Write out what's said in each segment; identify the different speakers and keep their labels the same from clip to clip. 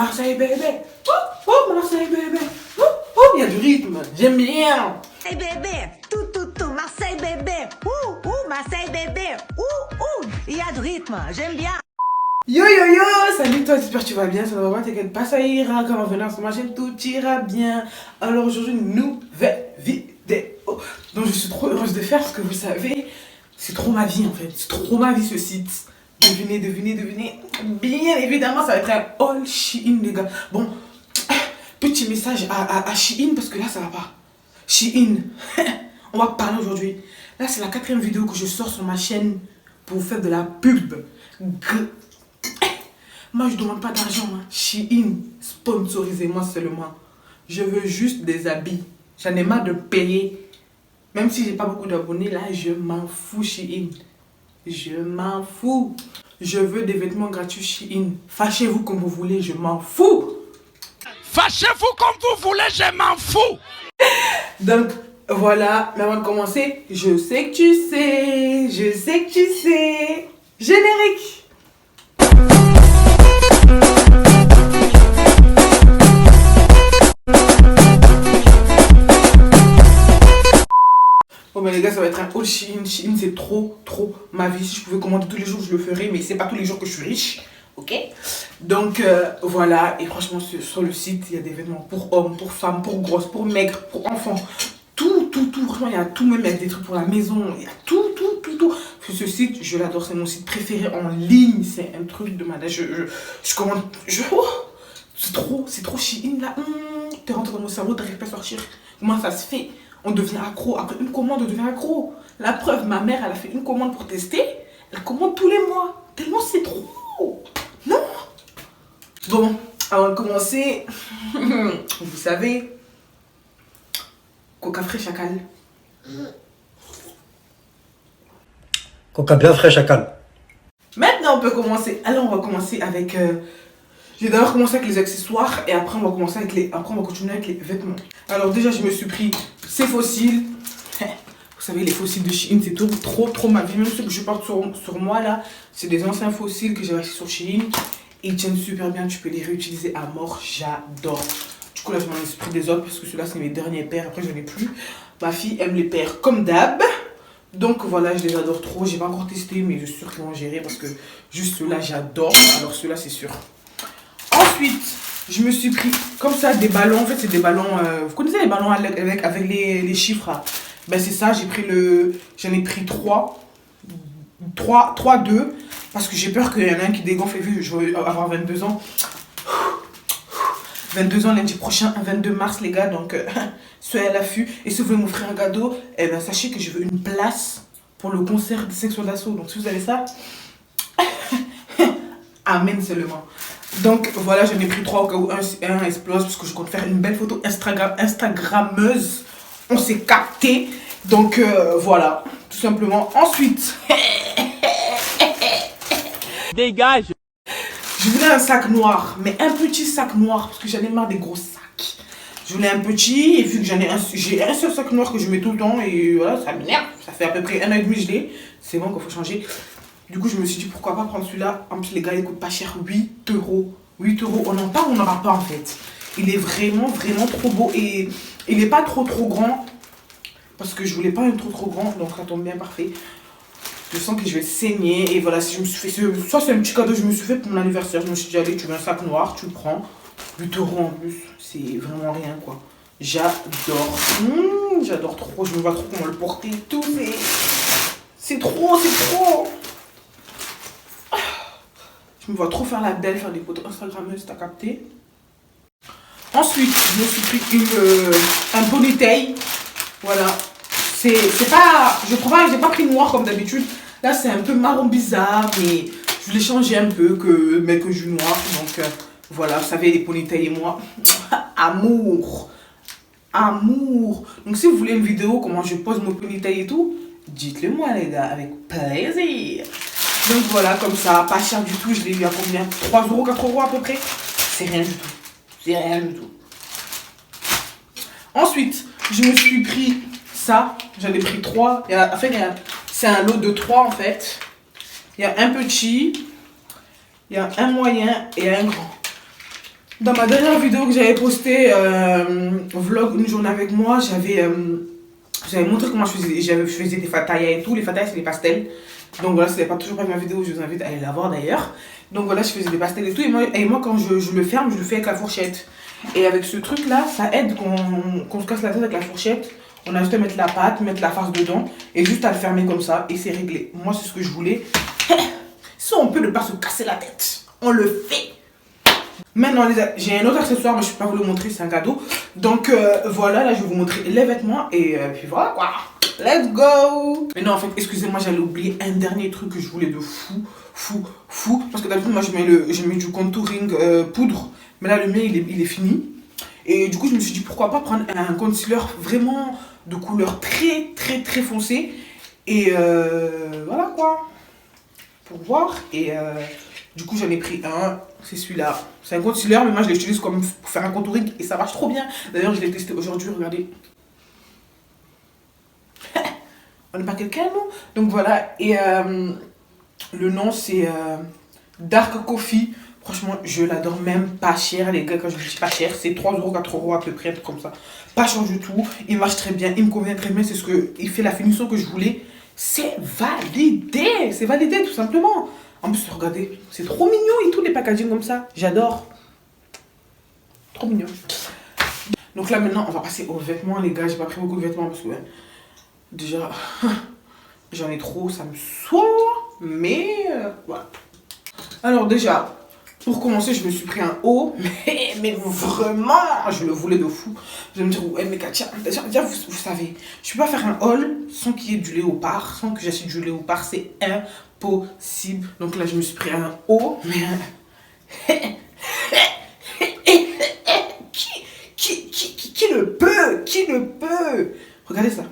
Speaker 1: Marseille bébé, Marseille bébé, il y a du rythme, j'aime bien.
Speaker 2: Hey bébé, tout, Marseille bébé, Marseille bébé, il y a du rythme, j'aime bien.
Speaker 1: Yo, salut toi, j'espère que tu vas bien, ça va pas, t'inquiète pas, ça ira, quand on venir sur ma chaîne, tout ira bien. Alors aujourd'hui, une nouvelle vidéo, donc je suis trop heureuse de faire, parce que vous savez, c'est trop ma vie en fait, c'est trop ma vie ce site. Devinez, bien évidemment, ça va être un all Shein les gars. Bon, petit message à Shein, parce que là ça va pas. Shein, on va parler aujourd'hui. Là c'est la 4e vidéo que je sors sur ma chaîne pour vous faire de la pub. Moi je demande pas d'argent, hein. Shein, sponsorisez-moi seulement. Je veux juste des habits. J'en ai marre de payer. Même si j'ai pas beaucoup d'abonnés, là je m'en fous Shein. Je m'en fous. Je veux des vêtements gratuits Shein. Fâchez-vous comme vous voulez, je m'en fous.
Speaker 3: Fâchez-vous comme vous voulez, je m'en fous.
Speaker 1: Donc voilà, mais avant de commencer, je sais que tu sais. Générique. Bon ben les gars, ça va être un haul Shein. Shein c'est trop ma vie. Si je pouvais commander tous les jours, je le ferais, mais c'est pas tous les jours que je suis riche. Ok, donc voilà, et franchement sur le site il y a des vêtements pour hommes, pour femmes, pour grosses, pour maigres, pour enfants, tout, franchement il y a tout, même il y a des trucs pour la maison, il y a tout. Ce site je l'adore, c'est mon site préféré en ligne, c'est un truc de malade. Je commande, c'est trop Shein là, t'es rentré dans mon cerveau, t'arrives pas à sortir. Comment ça se fait? On devient accro, après une commande on devient accro. La preuve, ma mère elle a fait une commande pour tester, elle commande tous les mois, tellement c'est trop. Non. Bon, avant de commencer, vous savez, Coca frais chacal.
Speaker 4: Coca bien frais chacal.
Speaker 1: Maintenant on peut commencer. Alors on va commencer avec... J'ai d'abord commencé avec les accessoires et après on va commencer avec les... Après on va continuer avec les vêtements. Alors déjà je me suis pris ces fossiles. Vous savez les fossiles de Shein c'est trop ma vie. Même ceux que je porte sur moi là, c'est des anciens fossiles que j'ai achetés sur Shein. Ils tiennent super bien, tu peux les réutiliser à mort, j'adore. Du coup là je m'en ai pris des autres parce que ceux-là c'est mes derniers paires, après je n'en ai plus. Ma fille aime les paires comme d'hab. Donc voilà, je les adore trop, j'ai pas encore testé mais je suis sûre qu'ils vont gérer parce que juste ceux-là j'adore. Alors ceux-là c'est sûr. Ensuite, je me suis pris comme ça des ballons, en fait c'est des ballons, vous connaissez les ballons avec les chiffres là. Ben c'est ça, j'en ai pris 3, 2. Parce que j'ai peur qu'il y en a un qui dégonfle et vu je vais avoir 22 ans. 22 ans lundi prochain, 22 mars les gars, donc soyez à l'affût. Et si vous voulez m'offrir un cadeau, eh ben, sachez que je veux une place pour le concert de Sexual Assault. Donc si vous avez ça, amen seulement. Donc voilà, j'en ai pris 3 au cas où un explose parce que je compte faire une belle photo Instagrammeuse. On s'est capté. Donc voilà, tout simplement. Ensuite...
Speaker 3: Dégage.
Speaker 1: Je voulais un sac noir, mais un petit sac noir, parce que j'en ai marre des gros sacs. Je voulais un petit, et vu que j'ai un seul sac noir que je mets tout le temps, et voilà, ça m'énerve. Ça fait à peu près 1 an et demi que je l'ai. C'est bon qu'il faut changer. Du coup, je me suis dit, pourquoi pas prendre celui-là. En plus, les gars, il coûte pas cher, 8 euros. 8 euros, on en parle ou on n'en parle pas en fait. Il est vraiment trop beau, et il n'est pas trop grand, parce que je voulais pas un trop grand, donc ça tombe bien parfait. Je sens que je vais saigner et voilà, si je me suis fait soit c'est un petit cadeau que je me suis fait pour mon anniversaire, je me suis dit allez tu veux un sac noir, tu le prends, 8 euros en plus, c'est vraiment rien quoi. J'adore, j'adore trop, je me vois trop comment le porter et tout, c'est trop. Je me vois trop faire la belle, faire des photos instagrammeuses, t'as capté. Ensuite, je me suis pris un ponytail, voilà. C'est pas, j'ai pas pris noir comme d'habitude. Là c'est un peu marron bizarre, mais je voulais changer un peu que je noir. Donc voilà, vous savez les ponytails et moi, amour. Donc si vous voulez une vidéo comment je pose mon ponytail et tout, dites-le moi les gars, avec plaisir. Donc voilà, comme ça, pas cher du tout. Je l'ai eu à combien? 3 euros, 4 euros à peu près. C'est rien du tout. Ensuite, je me suis pris ça, j'en ai pris 3. C'est un lot de 3 en fait. Il y a un petit, il y a un moyen et un grand. Dans ma dernière vidéo que j'avais postée, vlog une journée avec moi, j'avais montré comment je faisais des fatayas et tout. Les fatayas, c'est des pastels. Donc voilà, si vous n'avez toujours pas vu ma vidéo, je vous invite à aller la voir d'ailleurs. Donc voilà, je faisais des pastels et tout. Et moi quand je le ferme, je le fais avec la fourchette. Et avec ce truc là, ça aide qu'on se casse la tête avec la fourchette. On a juste à mettre la pâte, mettre la farce dedans et juste à le fermer comme ça et c'est réglé. Moi, c'est ce que je voulais. Si on peut ne pas se casser la tête, on le fait. Maintenant, j'ai un autre accessoire, mais je ne peux pas vous le montrer, c'est un cadeau. Donc voilà, là je vais vous montrer les vêtements et puis voilà quoi. Let's go. Mais non, en fait, excusez-moi, j'allais oublier un dernier truc que je voulais de fou. Parce que d'habitude, moi je mets du contouring poudre. Mais là, le mien, il est fini. Et du coup, je me suis dit, pourquoi pas prendre un concealer vraiment de couleur très foncée. Et voilà quoi. Pour voir. Et du coup, j'en ai pris un. C'est celui-là. C'est un concealer, mais moi, je l'utilise comme pour faire un contouring. Et ça marche trop bien. D'ailleurs, je l'ai testé aujourd'hui, regardez. On n'est pas quelqu'un, non? Donc voilà. Et le nom, c'est Dark Coffee. Franchement, je l'adore, même pas cher, les gars. Quand je dis pas cher, c'est 3 €, 4 € à peu près, comme ça. Pas cher du tout. Il marche très bien, il me convient très bien. C'est ce que il fait la finition que je voulais. C'est validé. C'est validé, tout simplement. En plus, regardez, c'est trop mignon et tout, les packaging comme ça. J'adore. Trop mignon. Donc là, maintenant, on va passer aux vêtements, les gars. J'ai pas pris beaucoup de vêtements parce que déjà, j'en ai trop, ça me saoule. Mais voilà. Alors déjà, pour commencer, je me suis pris un haut, mais vraiment, je le voulais de fou. Je vais me dire, ouais, mais Katia, déjà, vous savez, je peux pas faire un haul sans qu'il y ait du léopard, sans que j'achète du léopard, c'est impossible. Donc là, je me suis pris un haut, mais qui le peut? Qui le peut? Regardez ça.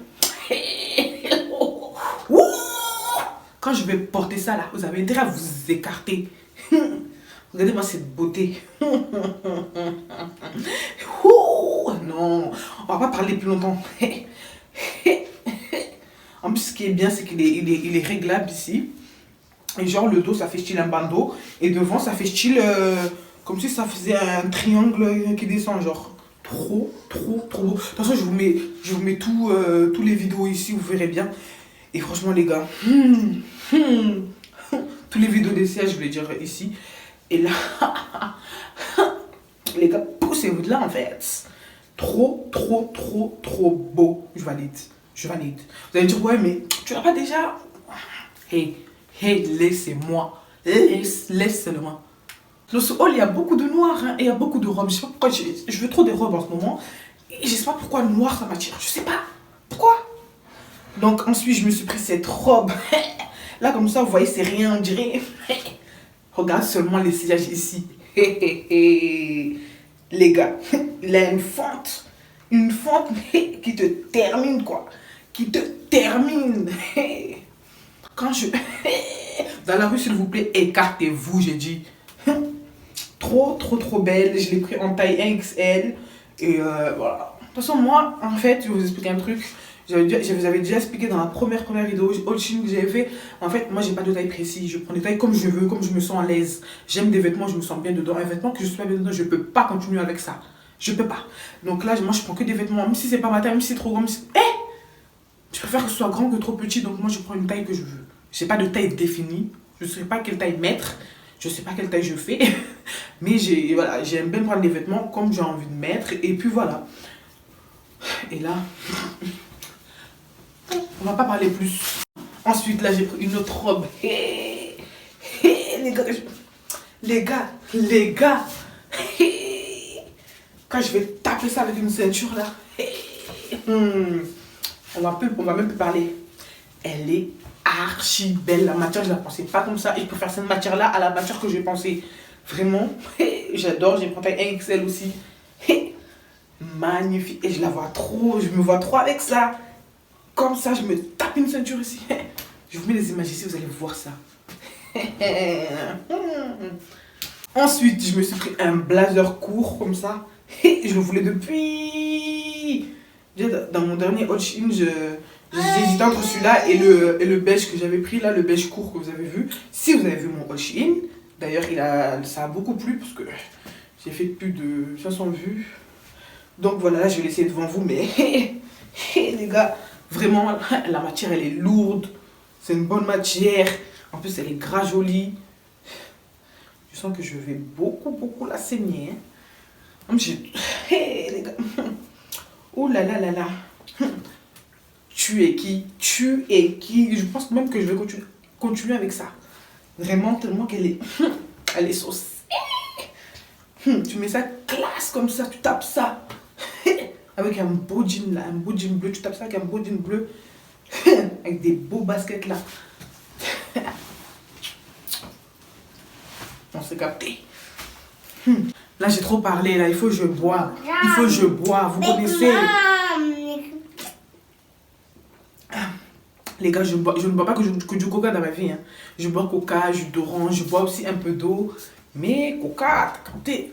Speaker 1: Quand je vais porter ça là, vous avez intérêt à vous écarter. Regardez-moi cette beauté. Non, on va pas parler plus longtemps. En plus, ce qui est bien, c'est qu'il est réglable ici. Et genre, le dos, ça fait style un bandeau. Et devant, ça fait style comme si ça faisait un triangle qui descend. Genre, trop beau. De toute façon, je vous mets tous les vidéos ici, vous verrez bien. Et franchement, les gars, tous les vidéos d'essai, je vais les dire ici. Et là, les gars, poussez-vous de là en fait. Trop beau. Je valide. Vous allez me dire, ouais, mais tu l'as pas déjà? Hey, laissez-moi. Laisse-le-moi. Dans ce hall, il y a beaucoup de noir hein, et il y a beaucoup de robes. Je sais pas pourquoi je veux trop des robes en ce moment. Et je sais pas pourquoi le noir ça m'attire. Je sais pas pourquoi. Donc ensuite, je me suis pris cette robe. Là, comme ça, vous voyez, c'est rien, on dirait. Regarde seulement les sillages ici. Les gars, il a une fente. Une fente qui te termine, quoi. Qui te termine. Quand je... Dans la rue, s'il vous plaît, écartez-vous, j'ai dit. Trop belle. Je l'ai pris en taille 1XL. Et voilà. De toute façon, moi, en fait, je vais vous expliquer un truc. Je vous avais déjà expliqué dans la première vidéo haul-chine que j'avais fait. En fait, moi, j'ai pas de taille précise. Je prends des tailles comme je veux, comme je me sens à l'aise. J'aime des vêtements, je me sens bien dedans. Un vêtement que je suis pas bien dedans, je peux pas continuer avec ça. Je peux pas. Donc là, moi, je prends que des vêtements. Même si c'est pas ma taille, même si c'est trop grand. Je préfère que ce soit grand que trop petit. Donc moi, je prends une taille que je veux. J'ai pas de taille définie. Je sais pas quelle taille mettre. Je sais pas quelle taille je fais. Mais j'aime bien prendre des vêtements comme j'ai envie de mettre. Et puis voilà. Et là... On va pas parler plus. Ensuite, là, j'ai pris une autre robe. Les gars. Quand je vais taper ça avec une ceinture, là. On va même plus parler. Elle est archi belle. La matière, je la pensais pas comme ça. Et je préfère cette matière-là à la matière que j'ai pensé. Vraiment. J'adore. J'ai pris taille 1XL aussi. Magnifique. Et je la vois trop. Je me vois trop avec ça. Comme ça, je me tape une ceinture ici. Je vous mets les images ici, vous allez voir ça. Ensuite, je me suis pris un blazer court comme ça. Je le voulais depuis... Dans mon dernier haul-chine, j'hésitais entre celui-là et le beige que j'avais pris, là, le beige court que vous avez vu. Si vous avez vu mon haul-chine, d'ailleurs, ça a beaucoup plu parce que J'ai fait plus de 500 vues. Donc voilà, là, je vais l'essayer devant vous. Mais les gars, vraiment, la matière, elle est lourde. C'est une bonne matière. En plus, elle est gras jolie. Je sens que je vais beaucoup la saigner. Hein. Les gars. Oh là là là là. Tu es qui? Tu es qui? Je pense même que je vais continuer avec ça. Vraiment, tellement qu'elle est... Elle est saucée. Tu mets ça classe comme ça, tu tapes ça. Avec un beau jean là, un beau jean bleu. Tu tapes ça avec un beau jean bleu. Avec des beaux baskets là. On s'est capté. Là, j'ai trop parlé là. Il faut que je bois. Il faut que je bois. Vous connaissez... Les gars, je ne bois pas que du coca dans ma vie. Hein. Je bois coca, jus d'orange, je bois aussi un peu d'eau. Mais coca, t'as capté.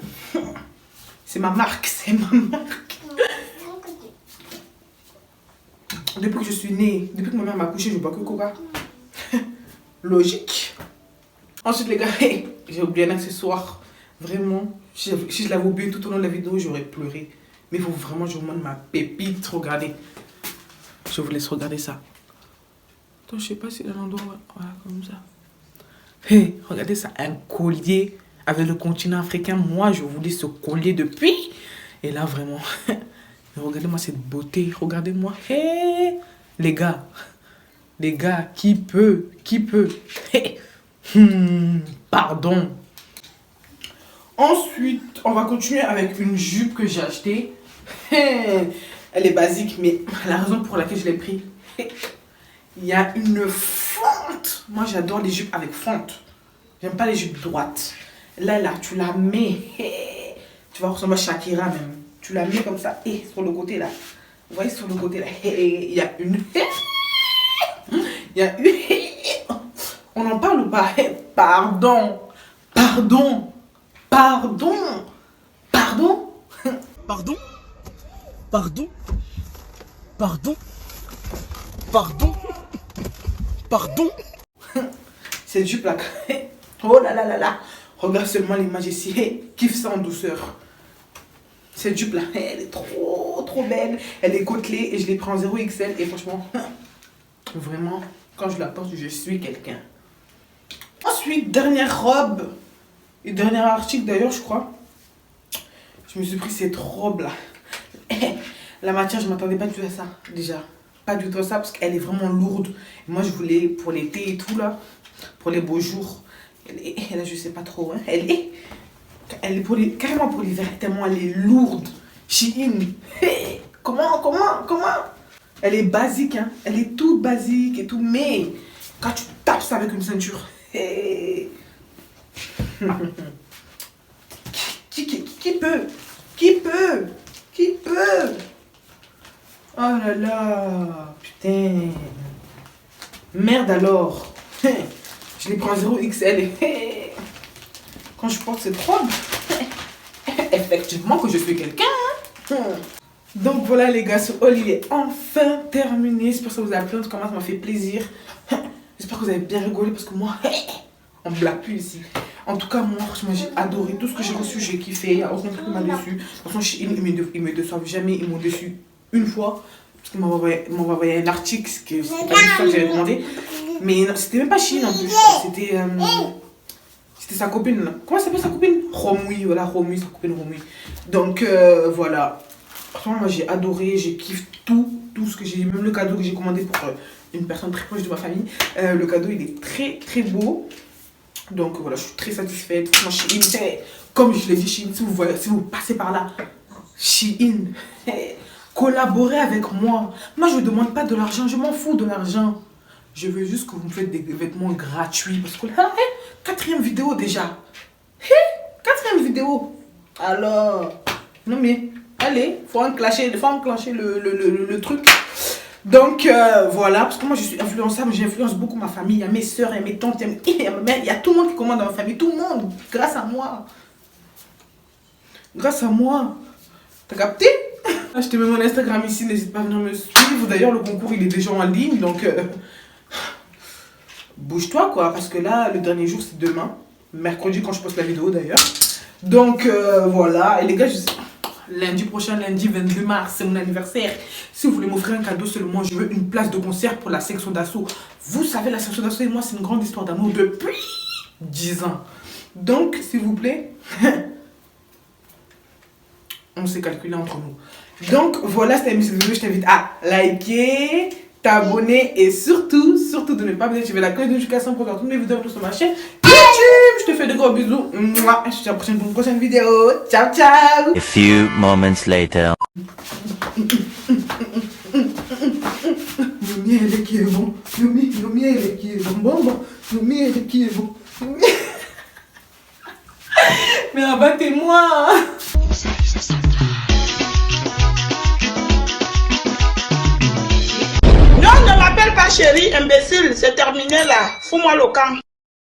Speaker 1: C'est ma marque, c'est ma marque. Depuis que je suis née, depuis que ma mère m'a couché, je bois que coca. Logique. Ensuite, les gars, j'ai oublié un accessoire. Vraiment, si je l'avais oublié tout au long de la vidéo, j'aurais pleuré. Mais il faut vraiment que je vous montre ma pépite. Regardez. Je vous laisse regarder ça. Attends, je sais pas si c'est l'endroit. Voilà, comme ça. Hey, regardez ça. Un collier avec le continent africain. Moi, je voulais ce collier depuis. Et là, vraiment. Regardez-moi cette beauté. Regardez-moi. Hey, les gars. Les gars, qui peut? Qui peut? Hey. Pardon. Ensuite, on va continuer avec une jupe que j'ai achetée. Elle est basique, mais la raison pour laquelle je l'ai pris, il y a une fente. Moi, j'adore les jupes avec fente. J'aime pas les jupes droites. Là, tu la mets. Tu vas ressembler à Shakira même. Tu la mets comme ça. Et sur le côté là. Vous voyez sur le côté là. Il y a une. Il y a une. On en parle ou pas? Pardon. Pardon. Pardon. Pardon.
Speaker 3: Pardon? Pardon? Pardon? Pardon? Pardon?
Speaker 1: Cette jupe là. Oh là là là là. Regarde seulement l'image ici. Kiffe ça en douceur. Cette jupe là, elle est trop belle. Elle est côtelée et je l'ai pris en 0XL. Et franchement, vraiment, quand je la porte, je suis quelqu'un. Ensuite, dernière robe. Et dernier article d'ailleurs, je crois. Je me suis pris cette robe là. La matière, je ne m'attendais pas du tout à ça. Déjà, pas du tout à ça parce qu'elle est vraiment lourde. Et moi, je voulais pour l'été et tout là. Pour les beaux jours. Et là, je sais pas trop. Hein. Elle est pour carrément pour l'hiver. Tellement elle est lourde. Shein. Hey, comment? Elle est basique. Hein. Elle est toute basique et tout. Mais quand tu tapes ça avec une ceinture. Hey. Qui peut? Oh là là. Putain. Merde alors. Je l'ai pris en 0XL. Quand je porte cette robe, effectivement que je suis quelqu'un. Donc voilà les gars, ce haul il est enfin terminé. J'espère que ça vous a plu. En tout cas, moi ça m'a fait plaisir. J'espère que vous avez bien rigolé parce que moi, on ne blague plus ici. En tout cas, moi franchement j'ai adoré tout ce que j'ai reçu, j'ai kiffé. Il n'y a aucun truc qui m'a déçu. De toute façon, ils me déçoivent jamais. Ils m'ont déçu une fois. Parce qu'ils m'ont envoyé un article, c'était pas ça que j'avais demandé. Mais c'était même pas Chine en plus. C'était sa copine là. Comment s'appelle sa copine? Romoui, voilà, Romoui, sa copine Romoui. Donc voilà. Franchement, moi j'ai adoré, j'ai kiffé tout ce que j'ai. Même le cadeau que j'ai commandé pour une personne très proche de ma famille. Le cadeau il est très beau. Donc voilà, je suis très satisfaite. Franchement, Shein, comme je l'ai dit, Shein, si vous passez par là, Shein, collaborez avec moi. Moi je ne demande pas de l'argent, je m'en fous de l'argent. Je veux juste que vous me faites des vêtements gratuits. Parce que là, 4e vidéo déjà. 4e vidéo. Alors, non mais, allez, faut enclencher le truc. Donc, voilà. Parce que moi, je suis influençable. J'influence beaucoup ma famille. Il y a mes soeurs, il y a mes tantes, il y a ma mère. Il y a tout le monde qui commande dans ma famille. Tout le monde. Grâce à moi. Grâce à moi. T'as capté? Je te mets mon Instagram ici. N'hésite pas à venir me suivre. D'ailleurs, le concours, il est déjà en ligne. Donc... bouge-toi quoi, parce que là, le dernier jour c'est demain. Mercredi quand je poste la vidéo d'ailleurs. Donc voilà, et les gars, lundi prochain, lundi 22 mars, c'est mon anniversaire. Si vous voulez m'offrir un cadeau seulement, je veux une place de concert pour la section d'assaut. Vous savez, la section d'assaut et moi, c'est une grande histoire d'amour depuis 10 ans. Donc, s'il vous plaît, on s'est calculé entre nous. Donc, voilà, c'était cette vidéo. Je t'invite à liker, t'abonner et surtout de ne pas désactiver la cloche de notification pour voir toutes mes vidéos sur ma chaîne YouTube. Je te fais de gros bisous. Mouah. Je te dis à la prochaine pour une prochaine vidéo. Ciao, ciao.
Speaker 5: A few moments later.
Speaker 1: Le miel qui est bon. Le miel qui est bon. Le miel qui est bon. Mais abattez-moi.
Speaker 6: Non, ne m'appelle pas chérie, imbécile, c'est terminé là. Fous-moi le camp.